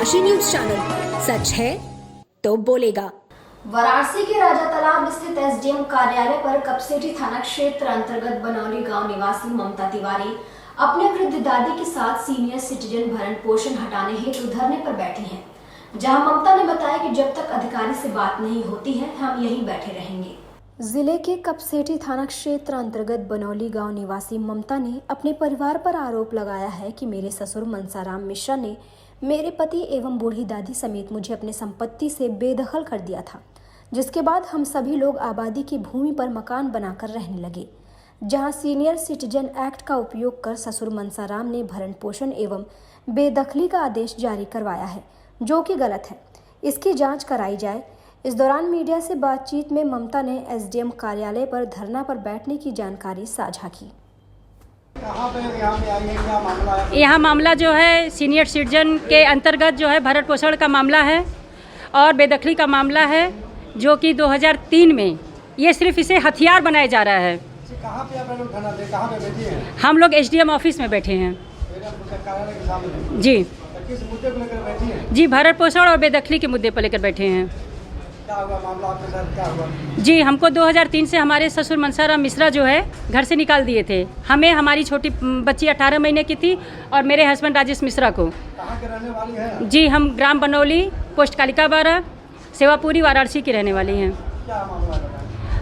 Kashi news channel, सच है तो बोलेगा। वाराणसी के राजा तालाब स्थित एसडीएम कार्यालय पर कपसेठी थाना क्षेत्र अंतर्गत बनौली गांव निवासी ममता तिवारी अपने वृद्ध दादी के साथ सीनियर सिटीजन भरण पोषण हटाने हेतु धरने पर बैठी हैं। जहां ममता ने बताया कि जब तक अधिकारी से बात नहीं होती है हम यहीं बैठे रहेंगे। जिले के कपसेठी थाना क्षेत्र अंतर्गत बनौली गांव निवासी ममता ने अपने परिवार पर आरोप लगाया है कि मेरे ससुर मनसाराम मिश्रा ने मेरे पति एवं बूढ़ी दादी समेत मुझे अपने संपत्ति से बेदखल कर दिया था, जिसके बाद हम सभी लोग आबादी की भूमि पर मकान बनाकर रहने लगे। जहां सीनियर सिटीजन एक्ट का उपयोग कर ससुर मनसाराम ने भरण पोषण एवं बेदखली का आदेश जारी करवाया है, जो कि गलत है। इसकी जांच कराई जाए। इस दौरान मीडिया से बातचीत में ममता ने एसडीएम कार्यालय पर धरना पर बैठने की जानकारी साझा की। यहाँ मामला जो है सीनियर सिटीजन के अंतर्गत जो है भरण पोषण का मामला है और बेदखली का मामला है, जो कि 2003 में ये सिर्फ इसे हथियार बनाया जा रहा है। कहाँ पे आप लोग धरना दे, कहाँ पे बैठे हैं? हम लोग एसडीएम ऑफिस में बैठे हैं। जी किस मुद्दे को लेकर बैठी हैं? जी, भरण पोषण और बेदखली के मुद्दे पर लेकर बैठे हैं। क्या हुआ मामला आपके साथ, क्या हुआ? जी, हमको 2003 से हमारे ससुर मनसाराम मिश्रा जो है घर से निकाल दिए थे। हमें हमारी छोटी बच्ची 18 महीने की थी और मेरे हस्बैंड राजेश मिश्रा को। कहाँ के रहने वाली हैं? जी, हम ग्राम बनौली, पोस्ट कालिका 12, सेवापुरी, वाराणसी की रहने वाली हैं। क्या मामला है?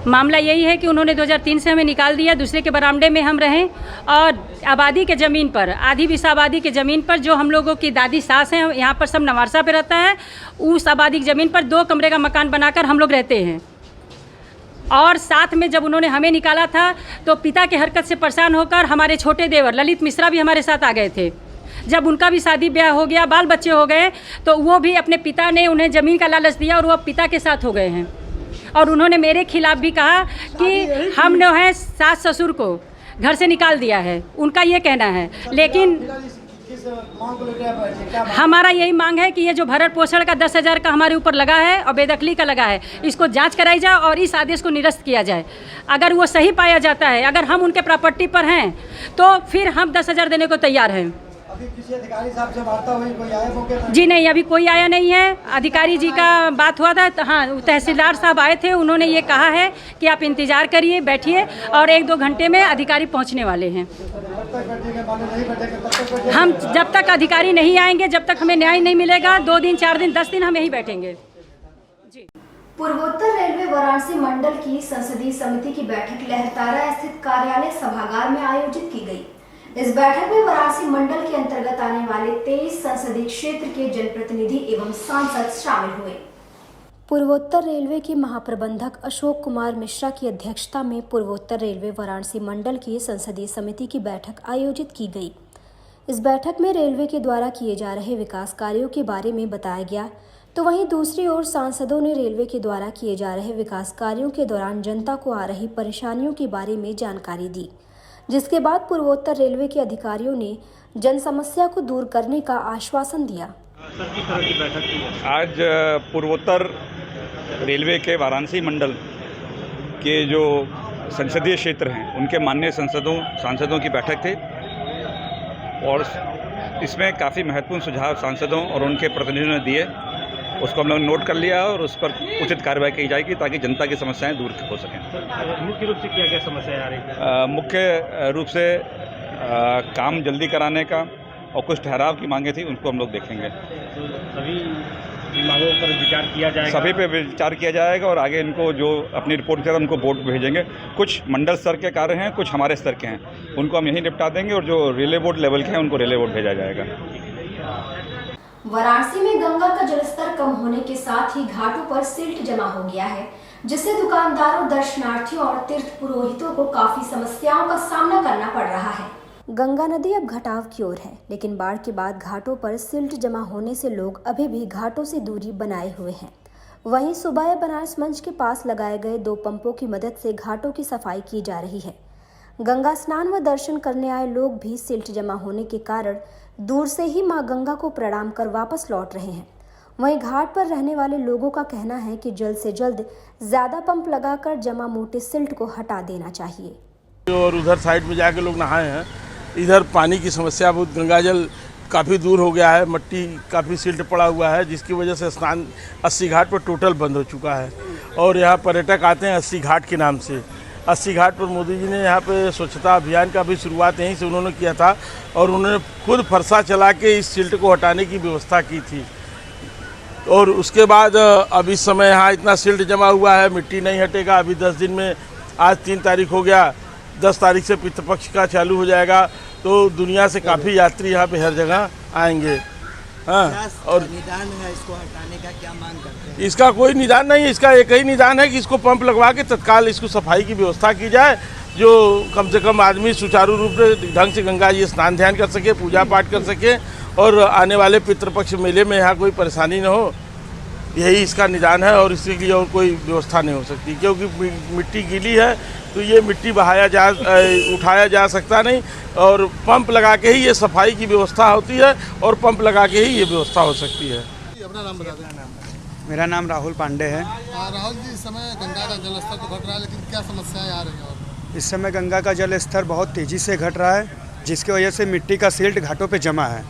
मामला यही है कि उन्होंने 2003 से हमें निकाल दिया, दूसरे के बरामदे में हम रहें और आबादी के ज़मीन पर, आधी बीस आबादी के ज़मीन पर जो हम लोगों की दादी सास हैं, यहाँ पर सब नवारसा पे रहता है, उस आबादी की ज़मीन पर 2 कमरे का मकान बनाकर हम लोग रहते हैं। और साथ में जब उन्होंने हमें निकाला था तो पिता के हरकत से परेशान होकर हमारे छोटे देवर ललित मिश्रा भी हमारे साथ आ गए थे। जब उनका भी शादी ब्याह हो गया, बाल बच्चे हो गए, तो वो भी अपने पिता ने उन्हें ज़मीन का लालच दिया और वो पिता के साथ हो गए हैं। और उन्होंने मेरे खिलाफ भी कहा कि हम जो है सास ससुर को घर से निकाल दिया है, उनका ये कहना है। लेकिन किस मांग को लेकर आप बैठे? क्या मांग? हमारा यही मांग है कि ये जो भरण पोषण का 10,000 का हमारे ऊपर लगा है और बेदखली का लगा है, इसको जांच कराई जाए और इस आदेश को निरस्त किया जाए। अगर वो सही पाया जाता है, अगर हम उनके प्रॉपर्टी पर हैं, तो फिर हम 10,000 देने को तैयार हैं। अभी किसी अधिकारी साहब से वार्ता हुई, कोई आए मौके पर? जी नहीं, अभी कोई आया नहीं है। अधिकारी जी का बात हुआ था, हाँ, तहसीलदार साहब आए थे। उन्होंने ये कहा है कि आप इंतज़ार करिए, बैठिए और 1-2 घंटे में अधिकारी पहुंचने वाले हैं। कब तक बैठेंगे? माने नहीं बैठेंगे तब तक बैठेंगे? हम जब तक अधिकारी नहीं आएंगे, जब तक हमें न्याय नहीं मिलेगा, 2 दिन, 4 दिन, 10 दिन हम यहीं बैठेंगे। जी। पूर्वोत्तर रेलवे वाराणसी मंडल की संसदीय समिति की बैठक लहरतारा स्थित कार्यालय सभागार में आयोजित की गई। इस बैठक में वाराणसी मंडल के अंतर्गत आने वाले 23 संसदीय क्षेत्र के जनप्रतिनिधि एवं सांसद शामिल हुए। पूर्वोत्तर रेलवे के महाप्रबंधक अशोक कुमार मिश्रा की अध्यक्षता में पूर्वोत्तर रेलवे वाराणसी मंडल की संसदीय समिति की बैठक आयोजित की गई। इस बैठक में रेलवे के द्वारा किए जा रहे विकास कार्यों के बारे में बताया गया, तो वहीं दूसरी ओर सांसदों ने रेलवे के द्वारा किए जा रहे विकास कार्यों के दौरान जनता को आ रही परेशानियों के बारे में जानकारी दी, जिसके बाद पूर्वोत्तर रेलवे के अधिकारियों ने जन समस्या को दूर करने का आश्वासन दिया। आज पूर्वोत्तर रेलवे के वाराणसी मंडल के जो संसदीय क्षेत्र हैं, उनके माननीय सांसदों की बैठक थी और इसमें काफ़ी महत्वपूर्ण सुझाव सांसदों और उनके प्रतिनिधियों ने दिए। उसको हम लोग नोट कर लिया और उस पर उचित कार्रवाई की जाएगी ताकि जनता की समस्याएं दूर हो सकें। मुख्य रूप से क्या समस्याएं आ रही है? मुख्य रूप से काम जल्दी कराने का और कुछ ठहराव की मांगे थी, उनको हम लोग देखेंगे। तो सभी मांगों पर विचार किया जाएगा? सभी पे विचार किया जाएगा और आगे इनको जो अपनी रिपोर्ट करें उनको बोर्ड भेजेंगे। कुछ मंडल स्तर के कार्य हैं, कुछ हमारे स्तर के हैं, उनको हम यहीं निपटा देंगे और जो रेलवे बोर्ड लेवल के हैं उनको रेलवे बोर्ड भेजा जाएगा। वाराणसी में गंगा का जलस्तर कम होने के साथ ही घाटों पर सिल्ट जमा हो गया है, जिससे दुकानदारों, दर्शनार्थियों और तीर्थ पुरोहितों को काफी समस्याओं का सामना करना पड़ रहा है। गंगा नदी अब घटाव की ओर है, लेकिन बाढ़ के बाद घाटों पर सिल्ट जमा होने से लोग अभी भी घाटों से दूरी बनाए हुए हैं। वहीं सुबाह बनारस मंच के पास लगाए गए 2 पंपों की मदद से घाटों की सफाई की जा रही है। गंगा स्नान व दर्शन करने आए लोग भी सिल्ट जमा होने के कारण दूर से ही मां गंगा को प्रणाम कर वापस लौट रहे हैं। वहीं घाट पर रहने वाले लोगों का कहना है कि जल्द से जल्द ज्यादा पंप लगाकर जमा मोटे सिल्ट को हटा देना चाहिए। और उधर साइड में जाके लोग नहाए हैं, इधर पानी की समस्या बहुत, गंगा जल काफ़ी दूर हो गया है, मट्टी काफ़ी सिल्ट पड़ा हुआ है, जिसकी वजह से स्नान 80 घाट पर टोटल बंद हो चुका है। और यहाँ पर्यटक आते हैं 80 घाट के नाम से। 80 घाट पर मोदी जी ने यहाँ पे स्वच्छता अभियान का भी शुरुआत यहीं से उन्होंने किया था और उन्होंने खुद फरसा चला के इस सिल्ट को हटाने की व्यवस्था की थी। और उसके बाद अब इस समय यहाँ इतना सिल्ट जमा हुआ है, मिट्टी नहीं हटेगा। अभी 10 दिन में, आज 3 तारीख हो गया, 10 तारीख से पितृपक्ष का चालू हो जाएगा, तो दुनिया से काफ़ी यात्री यहाँ पे हर जगह आएंगे। हाँ, और निदान है इसको हटाने का, क्या मांग करते हैं? इसका कोई निदान नहीं, इसका एक ही निदान है कि इसको पंप लगवा के तत्काल इसको सफाई की व्यवस्था की जाए, जो कम से कम आदमी सुचारू रूप से ढंग से गंगा जी स्नान ध्यान कर सके, पूजा पाठ कर सके और आने वाले पितृपक्ष मेले में यहाँ कोई परेशानी न हो। यही इसका निदान है और इसके लिए और कोई व्यवस्था नहीं हो सकती, क्योंकि मिट्टी गीली है तो ये मिट्टी उठाया जा सकता नहीं और पंप लगा के ही ये सफाई की व्यवस्था होती है और पंप लगा के ही ये व्यवस्था हो सकती है। अपना नाम बता दें। मेरा नाम राहुल पांडे है। राहुल जी, इस समय गंगा का जल स्तर तो घट रहा है, लेकिन क्या समस्याएं आ रही हैं? और इस समय गंगा का जल स्तर बहुत तेज़ी से घट रहा है, जिसकी वजह से मिट्टी का सिल्ट घाटों पे जमा है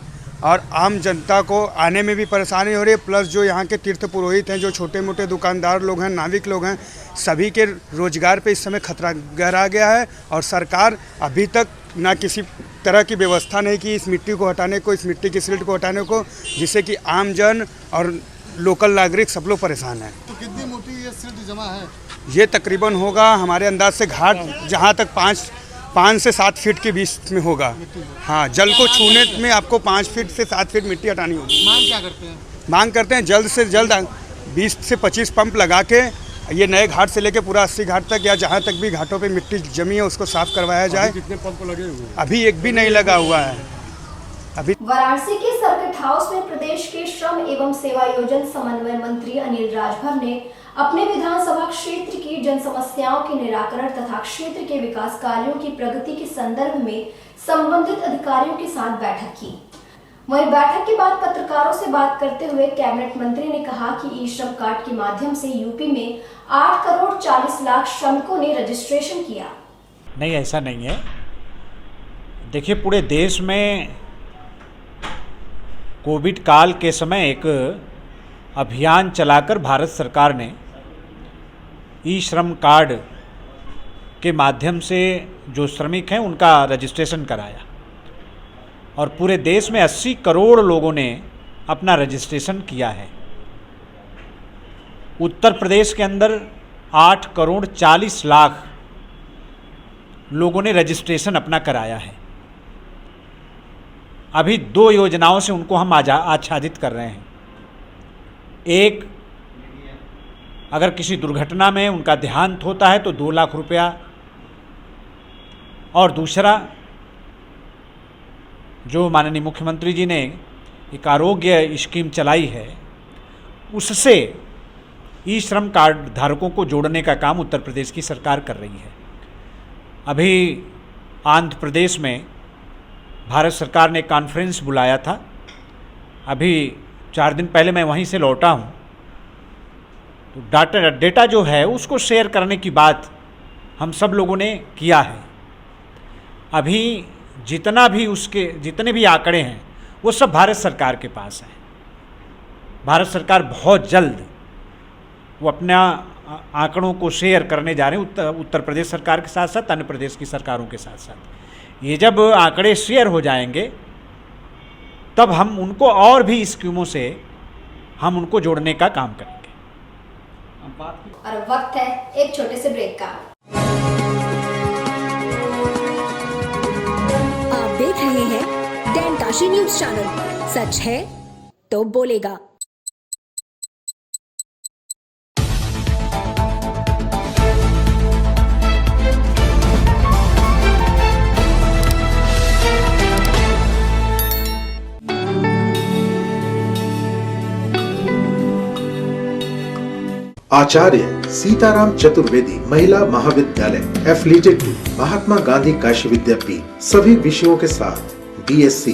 और आम जनता को आने में भी परेशानी हो रही है। प्लस जो यहाँ के तीर्थ पुरोहित हैं, जो छोटे मोटे दुकानदार लोग हैं, नाविक लोग हैं, सभी के रोजगार पे इस समय खतरा गहरा गया है और सरकार अभी तक ना किसी तरह की व्यवस्था नहीं की इस मिट्टी को हटाने को, इस मिट्टी की सिल्ट को हटाने को, जिससे कि आम जन और लोकल नागरिक सब लोग परेशान हैं। तो कितनी मोटी ये सिल्ट जमा है? ये तकरीबन होगा हमारे अंदाज से घाट जहाँ तक 5 से 7 फीट के बीच में होगा। हाँ, जल को छूने में आपको 5 फीट से 7 फीट मिट्टी हटानी होगी। मांग क्या करते हैं? मांग करते हैं जल्द से जल्द 20 से 25 पंप लगा के ये नए घाट से लेके पूरा 80 घाट तक या जहाँ तक भी घाटों पे मिट्टी जमी है उसको साफ करवाया जाए। कितने पंप लगे हुए? अभी एक भी नहीं लगा हुआ है अभी। वाराणसी के सर्किट हाउस में प्रदेश के श्रम एवं सेवायोजन समन्वय मंत्री अनिल राजभर ने अपने विधानसभा क्षेत्र की जन समस्याओं के निराकरण तथा क्षेत्र के विकास कार्यों की प्रगति के संदर्भ में संबंधित अधिकारियों के साथ बैठक की। वहीं बैठक के बाद पत्रकारों से बात करते हुए कैबिनेट मंत्री ने कहा कि ई श्रम कार्ड के माध्यम से यूपी में 8 करोड़ 40 लाख श्रमिकों ने रजिस्ट्रेशन किया। नहीं, ऐसा नहीं है। देखिए, पूरे देश में कोविड काल के समय एक अभियान चलाकर भारत सरकार ने ई श्रम कार्ड के माध्यम से जो श्रमिक हैं उनका रजिस्ट्रेशन कराया और पूरे देश में 80 करोड़ लोगों ने अपना रजिस्ट्रेशन किया है। उत्तर प्रदेश के अंदर 8 करोड़ 40 लाख लोगों ने रजिस्ट्रेशन अपना कराया है। अभी 2 योजनाओं से उनको हम आच्छादित कर रहे हैं। एक, अगर किसी दुर्घटना में उनका देहांत होता है तो 2 लाख रुपया, और दूसरा जो माननीय मुख्यमंत्री जी ने एक आरोग्य स्कीम चलाई है, उससे ई श्रम कार्ड धारकों को जोड़ने का काम उत्तर प्रदेश की सरकार कर रही है। अभी आंध्र प्रदेश में भारत सरकार ने कॉन्फ्रेंस बुलाया था, अभी 4 दिन पहले मैं वहीं से लौटा हूँ। तो डेटा जो है उसको शेयर करने की बात हम सब लोगों ने किया है। अभी जितने भी आंकड़े हैं वो सब भारत सरकार के पास हैं। भारत सरकार बहुत जल्द वो अपना आंकड़ों को शेयर करने जा रहे हैं उत्तर प्रदेश सरकार के साथ साथ अन्य प्रदेश की सरकारों के साथ साथ। ये जब आंकड़े शेयर हो जाएंगे तब हम उनको और भी स्कीमों से हम उनको जोड़ने का काम करेंगे। और वक्त है एक छोटे से ब्रेक का। आप देख रहे हैं डैन काशी न्यूज चैनल। सच है तो बोलेगा। आचार्य सीताराम चतुर्वेदी महिला महाविद्यालय एफिलिएटेड टू महात्मा गांधी काशी विद्यापीठ सभी विषयों के साथ बीएससी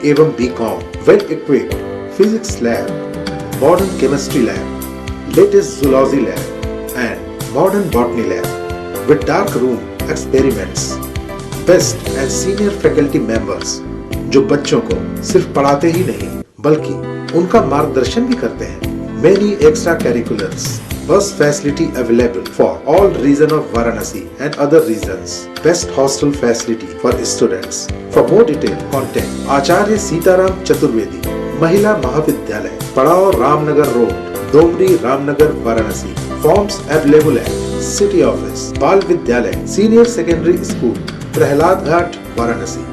एवं BCom, well equipped physics lab, modern chemistry lab, latest zoology lab and modern botany lab with dark room experiments, best and senior faculty members, जो बच्चों को सिर्फ पढ़ाते ही नहीं बल्कि उनका मार्गदर्शन भी करते हैं। Many extracurriculars, bus facility available for all region of Varanasi and other regions. Best hostel facility for students. For more detail, contact Acharya Sitaram Chaturvedi, Mahila Mahavidyalay, Padao Ramnagar Road, Domri Ramnagar, Varanasi. Forms available at City Office, Bal Vidyalay, Senior Secondary School, Prahlad Ghat, Varanasi.